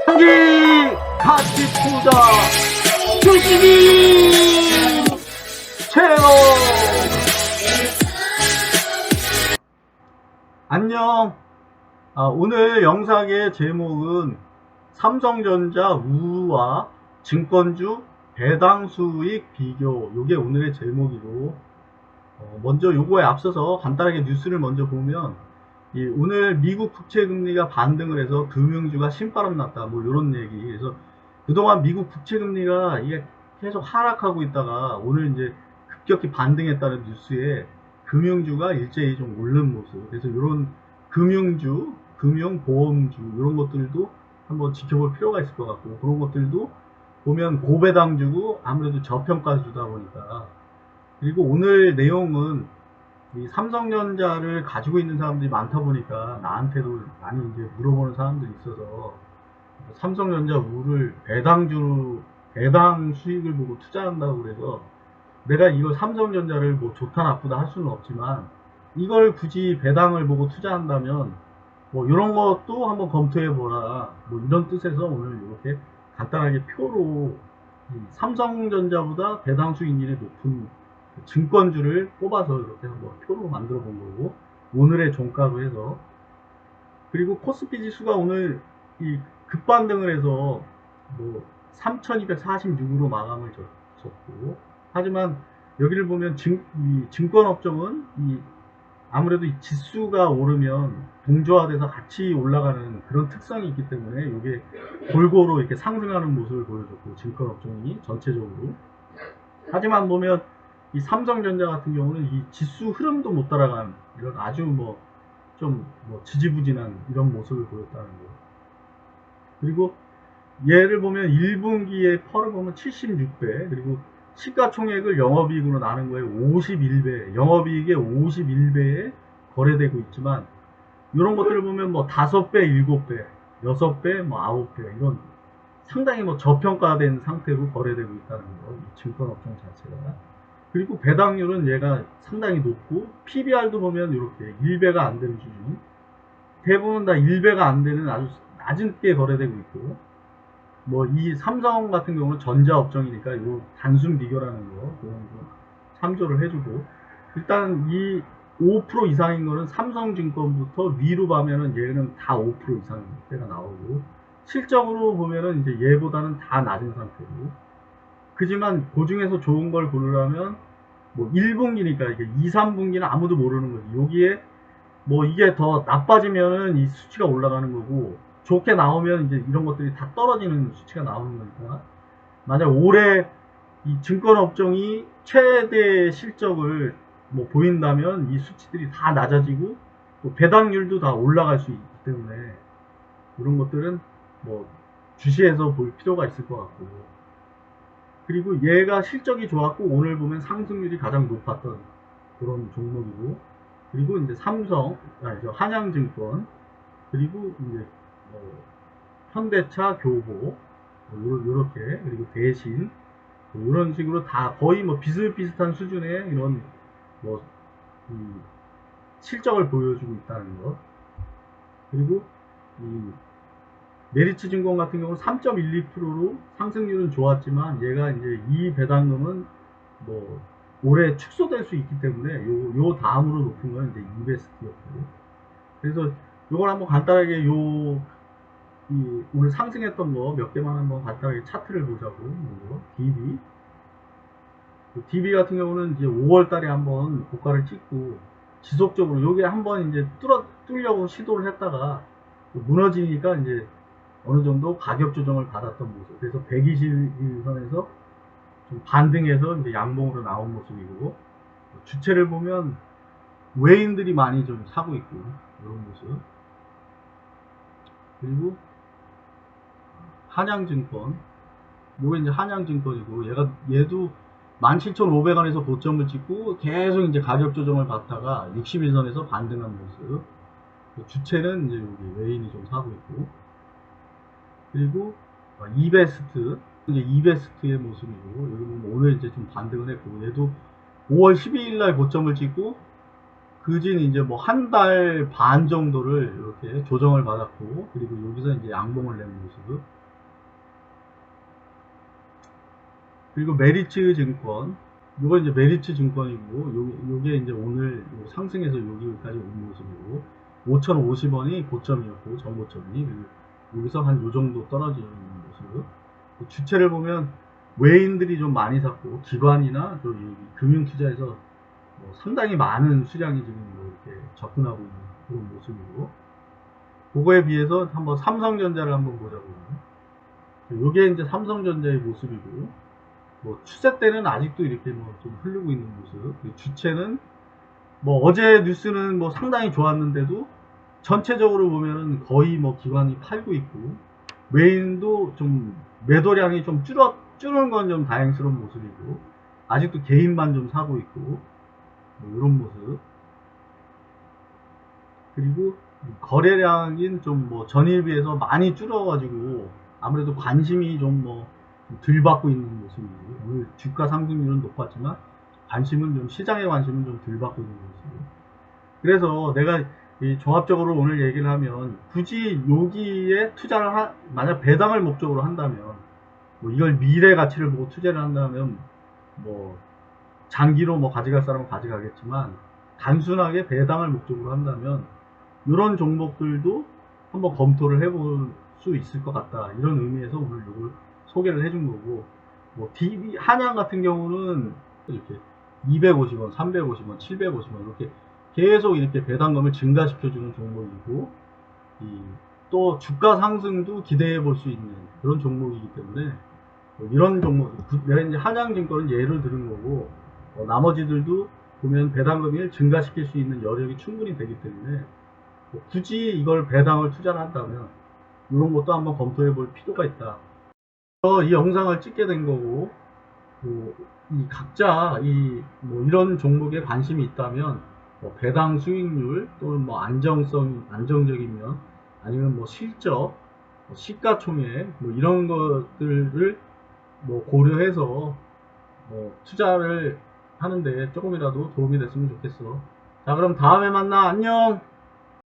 여기 가치 투자 주식이 채널. 안녕. 오늘 영상의 제목은 삼성전자 우와 증권주 배당 수익 비교, 요게 오늘의 제목이고, 먼저 요거에 앞서서 간단하게 뉴스를 먼저 보면, 오늘 미국 국채금리가 반등을 해서 금융주가 신바람 났다, 뭐 요런 얘기. 그래서 그동안 미국 국채금리가 이게 계속 하락하고 있다가 오늘 이제 급격히 반등했다는 뉴스에 금융주가 일제히 좀 오른 모습. 그래서 요런 금융주, 금융보험주 이런 것들도 한번 지켜볼 필요가 있을 것 같고, 그런 것들도 보면 고배당주고 아무래도 저평가주다 보니까. 그리고 오늘 내용은 이 삼성전자를 가지고 있는 사람들이 많다 보니까 나한테도 많이 이제 물어보는 사람들이 있어서, 삼성전자 우를 배당 수익을 보고 투자한다고 그래서 내가 이거 삼성전자를 뭐 좋다 나쁘다 할 수는 없지만, 이걸 굳이 배당을 보고 투자한다면 뭐 이런 것도 한번 검토해 보라, 뭐 이런 뜻에서 오늘 이렇게 간단하게 표로 삼성전자보다 배당 수익률이 높은 증권주를 뽑아서 이렇게 한번 표로 만들어 본 거고, 오늘의 종가로 해서. 그리고 코스피 지수가 오늘 이 급반등을 해서 뭐 3246으로 마감을 졌고, 하지만 여기를 보면 증권업종은 아무래도 이 지수가 오르면 동조화돼서 같이 올라가는 그런 특성이 있기 때문에 이게 골고루 이렇게 상승하는 모습을 보여줬고, 증권업종이 전체적으로. 하지만 보면 이 삼성전자 같은 경우는 이 지수 흐름도 못 따라간 이런 아주 좀 지지부진한 이런 모습을 보였다는 거. 그리고 얘를 보면 1분기에 펄을 보면 76배, 그리고 시가총액을 영업이익으로 나눈 거에 51배, 영업이익의 51배에 거래되고 있지만, 이런 것들을 보면 5배, 7배, 6배, 9배 이런 상당히 저평가된 상태로 거래되고 있다는 거, 이 증권업종 자체가. 그리고 배당률은 얘가 상당히 높고, PBR도 보면 이렇게 1배가 안 되는 수준, 대부분 다 1배가 안 되는 아주 낮게 거래되고 있고, 이 삼성 같은 경우는 전자업종이니까 이 단순 비교라는 거 그런 거 참조를 해주고, 일단 이 5% 이상인 거는 삼성증권부터 위로 가면은 얘는 다 5% 이상 때가 나오고, 실적으로 보면은 이제 얘보다는 다 낮은 상태고, 그지만 그 중에서 좋은 걸 고르려면 1분기니까 이게 2, 3분기는 아무도 모르는 거지. 여기에 이게 더 나빠지면은 이 수치가 올라가는 거고, 좋게 나오면 이제 이런 것들이 다 떨어지는 수치가 나오는 거니까, 만약 올해 이 증권업종이 최대 실적을 보인다면 이 수치들이 다 낮아지고, 또 배당률도 다 올라갈 수 있기 때문에 이런 것들은 주시해서 볼 필요가 있을 것 같고. 그리고 얘가 실적이 좋았고 오늘 보면 상승률이 가장 높았던 그런 종목이고, 그리고 이제 한양증권, 그리고 이제 현대차, 교보, 요렇게, 그리고 대신 이런 식으로 다 거의 비슷비슷한 수준의 이런 실적을 보여주고 있다는 것. 그리고 이 메리츠증권 같은 경우는 3.12%로 상승률은 좋았지만, 얘가 이제 이 배당금은 올해 축소될 수 있기 때문에 요 다음으로 높은 건 이제 이베스트였고, 그래서 요걸 한번 간단하게 오늘 상승했던 거 몇 개만 한번 간단하게 차트를 보자고. DB 같은 경우는 이제 5월 달에 한번 고가를 찍고 지속적으로 요게 한번 이제 뚫려고 시도를 했다가 무너지니까 이제 어느 정도 가격 조정을 받았던 모습. 그래서 121선에서 좀 반등해서 이제 양봉으로 나온 모습이고, 주체를 보면 외인들이 많이 좀 사고 있고 이런 모습. 그리고 한양증권, 요게 이제 한양증권이고, 얘도 17,500원에서 고점을 찍고 계속 이제 가격 조정을 받다가 61선에서 반등한 모습. 주체는 이제 여기 외인이 좀 사고 있고, 그리고 이베스트, 이제 이베스트의 모습이고, 여기 보면 오늘 이제 좀 반등을 했고, 얘도 5월 12일 날 고점을 찍고 그진 이제 한 달 반 정도를 이렇게 조정을 받았고, 그리고 여기서 이제 양봉을 낸 모습. 그리고 메리츠 증권, 요거 이제 메리츠 증권이고, 요게 이제 오늘 상승해서 여기까지 온 모습이고, 5,050원이 고점이었고, 전고점이. 여기서 한 요 정도 떨어지는 모습. 주체를 보면 외인들이 좀 많이 샀고, 기관이나 금융투자에서 상당히 많은 수량이 지금 이렇게 접근하고 있는 그런 모습이고, 그거에 비해서 한번 삼성전자를 한번 보자고요. 요게 이제 삼성전자의 모습이고, 추세 때는 아직도 이렇게 좀 흐르고 있는 모습. 주체는 어제 뉴스는 상당히 좋았는데도 전체적으로 보면은 거의 기관이 팔고 있고, 외인도 좀 매도량이 좀 줄은 건 좀 다행스러운 모습이고, 아직도 개인만 좀 사고 있고, 이런 모습. 그리고 거래량인 좀 전일 비해서 많이 줄어가지고 아무래도 관심이 좀 덜 받고 있는 모습이고, 오늘 주가 상승률은 높았지만 관심은 좀, 시장의 관심은 좀 덜 받고 있는 모습. 그래서 내가 종합적으로 오늘 얘기를 하면, 굳이 여기에 투자를 만약 배당을 목적으로 한다면, 이걸 미래 가치를 보고 투자를 한다면 장기로 가져갈 사람은 가져가겠지만, 단순하게 배당을 목적으로 한다면 이런 종목들도 한번 검토를 해볼 수 있을 것 같다, 이런 의미에서 오늘 이걸 소개를 해준 거고, 한양 같은 경우는 이렇게 250원, 350원, 750원 이렇게 계속 이렇게 배당금을 증가시켜주는 종목이고, 또 주가 상승도 기대해 볼 수 있는 그런 종목이기 때문에, 이런 종목, 내가 이제 한양증권은 예를 들은 거고, 나머지들도 보면 배당금을 증가시킬 수 있는 여력이 충분히 되기 때문에, 굳이 이걸 배당을 투자를 한다면 이런 것도 한번 검토해 볼 필요가 있다. 이 영상을 찍게 된 거고, 이 각자 이런 종목에 관심이 있다면, 배당 수익률 또는 안정적이면, 아니면 실적, 시가총액 이런 것들을 고려해서 투자를 하는데 조금이라도 도움이 됐으면 좋겠어. 자, 그럼 다음에 만나. 안녕.